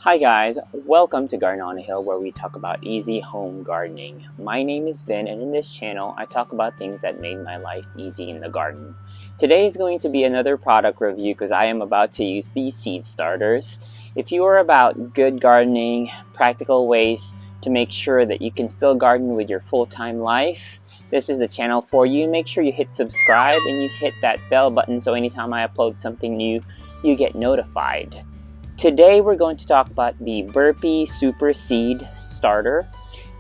Hi guys, welcome to Garden on a Hill, where we talk about easy home gardening. My name is Vin, and in this channel I talk about things that made my life easy in the garden. Today is going to be another product review because I am about to use these seed starters. If you are about good gardening, practical ways to make sure that you can still garden with your full-time life, this is the channel for you. Make sure you hit subscribe and you hit that bell button so anytime I upload something new, you get notified. Today we're going to talk about the Burpee Seed Starter,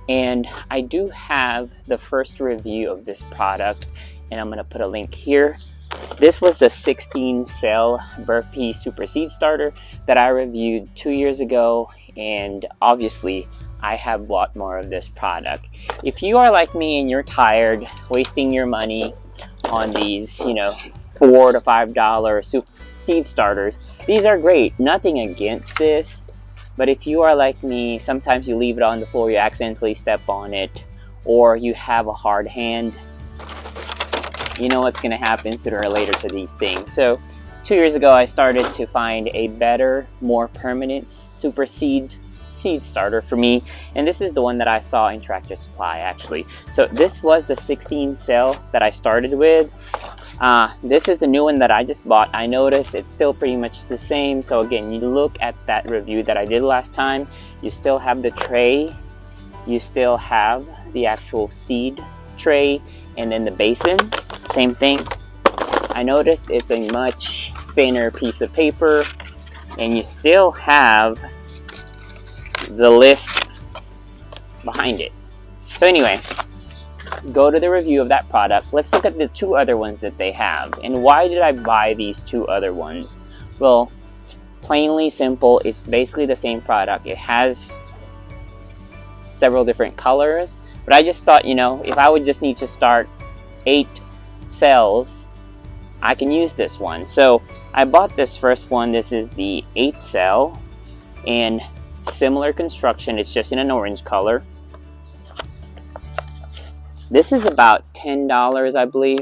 and I do have the first review of this product, and I'm going to put a link here. This was the 16 cell Burpee Seed Starter that I reviewed 2 years ago, and obviously I have bought more of this product. If you are like me and you're tired wasting your money on these, $4 to $5 seed starters, these are great. Nothing against this, but if you are like me, sometimes you leave it on the floor, you accidentally step on it, or you have a hard hand, you know what's going to happen sooner or later to these things. So 2 years ago I started to find a better, more permanent seed starter for me, and this is the one that I saw in Tractor Supply actually. So this was the 16 cell that I started with. This is a new one that I just bought. I noticed it's still pretty much the same. So again, you look at that review that I did last time, you still have the tray, you still have the actual seed tray, and then the basin, same thing. I noticed it's a much thinner piece of paper, and you still have the list behind it. So anyway, go to the review of that product. Let's look at the two other ones that they have. And why did I buy these two other ones? Well, plainly simple, it's basically the same product. It has several different colors, but I just thought, if I would just need to start 8 cells, I can use this one. So I bought this first one. This is the 8 cell, and similar construction, it's just in an orange color. This is about $10, I believe.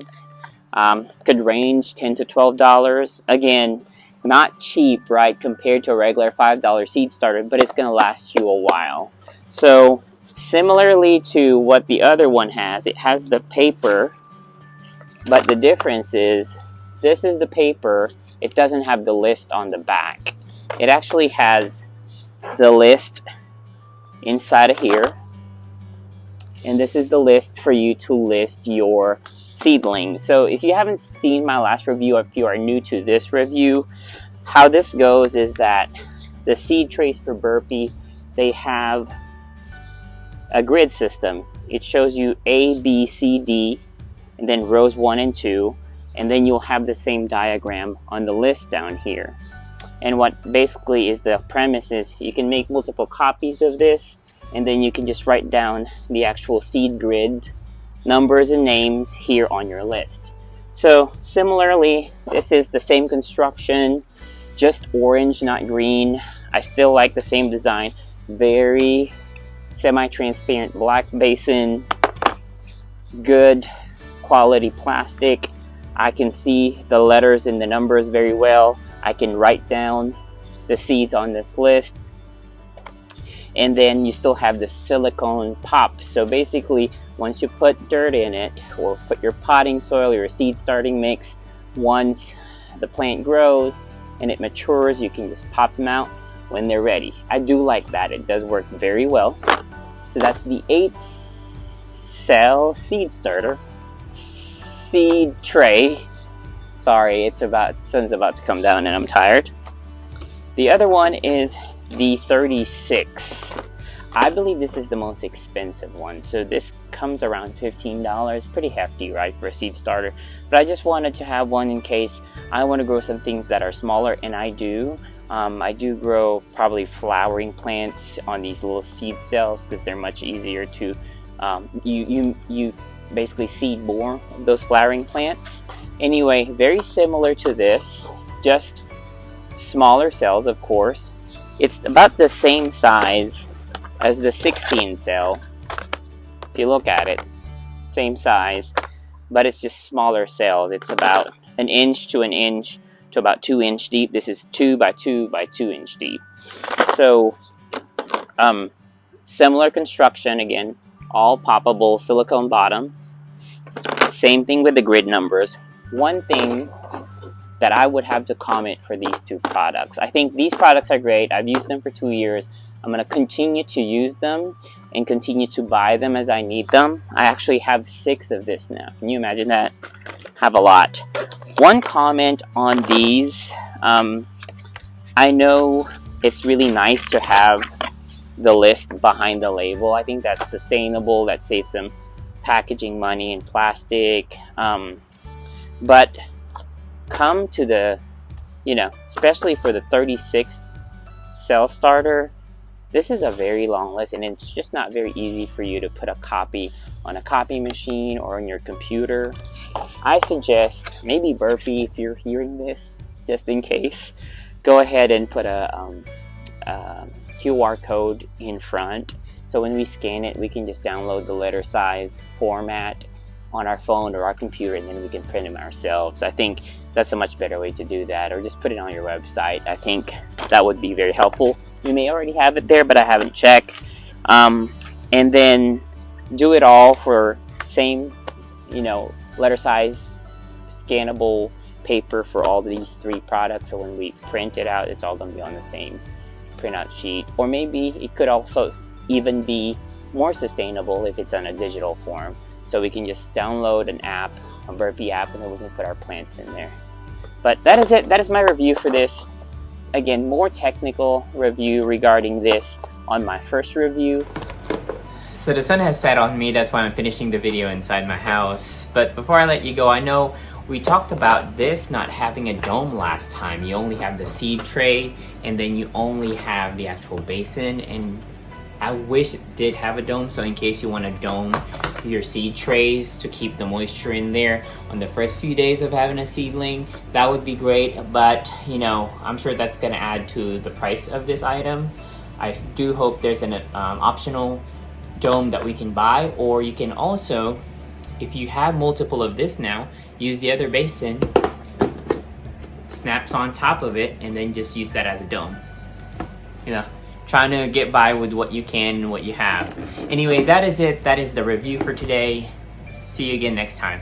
Could range $10 to $12. Again, not cheap, right, compared to a regular $5 seed starter, but it's going to last you a while. So similarly to what the other one has, it has the paper, but the difference is this is the paper. It doesn't have the list on the back. It actually has the list inside of here. And this is the list for you to list your seedlings. So if you haven't seen my last review, if you are new to this review, how this goes is that the seed trays for Burpee, they have a grid system. It shows you A, B, C, D, and then rows 1 and 2, and then you'll have the same diagram on the list down here. And what basically is the premise is you can make multiple copies of this, and then you can just write down the actual seed grid numbers and names here on your list. So similarly, this is the same construction, just orange, not green. I still like the same design. Very semi-transparent black basin, good quality plastic. I can see the letters and the numbers very well. I can write down the seeds on this list. And then you still have the silicone pops. So basically, once you put dirt in it, or put your potting soil, your seed starting mix, once the plant grows and it matures, you can just pop them out when they're ready. I do like that. It does work very well. So that's the 8 cell seed starter. Seed tray. Sorry, sun's about to come down and I'm tired. The other one is the 36. I believe this is the most expensive one. So this comes around $15. Pretty hefty, right, for a seed starter. But I just wanted to have one in case I want to grow some things that are smaller, and I do. I do grow probably flowering plants on these little seed cells because they're much easier to, you basically seed more of those flowering plants. Anyway, very similar to this, just smaller cells, of course. It's about the same size as the 16 cell. If you look at it, same size, but it's just smaller cells. It's about 1 inch to 1 inch to about 2-inch deep. This is 2 by 2 by 2-inch deep. So similar construction, again, all poppable silicone bottoms. Same thing with the grid numbers. One thing that I would have to comment for these two products. I think these products are great. I've used them for 2 years. I'm going to continue to use them and continue to buy them as I need them. I actually have 6 of this now. Can you imagine that? Have a lot. One comment on these. I know it's really nice to have the list behind the label. I think that's sustainable. That saves some packaging money and plastic. But come to the, especially for the 36 cell starter, this is a very long list, and it's just not very easy for you to put a copy on a copy machine or on your computer. I suggest maybe Burpee, if you're hearing this, just in case, go ahead and put a QR code in front, so when we scan it, we can just download the letter size format on our phone or our computer, and then we can print them ourselves. I think that's a much better way to do that, or just put it on your website. I think that would be very helpful. You may already have it there, but I haven't checked. And then do it all for same, letter size, scannable paper for all these 3 products. So when we print it out, it's all going to be on the same printout sheet. Or maybe it could also even be more sustainable if it's on a digital form. So we can just download an app, a Burpee app, and then we can put our plants in there. But that is it. That is my review for this. Again, more technical review regarding this on my first review. So the sun has set on me, that's why I'm finishing the video inside my house. But before I let you go, I know we talked about this not having a dome last time. You only have the seed tray, and then you only have the actual basin. And I wish it did have a dome, so in case you want to dome your seed trays to keep the moisture in there on the first few days of having a seedling, that would be great. But I'm sure that's going to add to the price of this item. I do hope there's an optional dome that we can buy, or you can also, if you have multiple of this now, use the other basin, snaps on top of it, and then just use that as a dome. Trying to get by with what you can and what you have. Anyway, that is it. That is the review for today. See you again next time.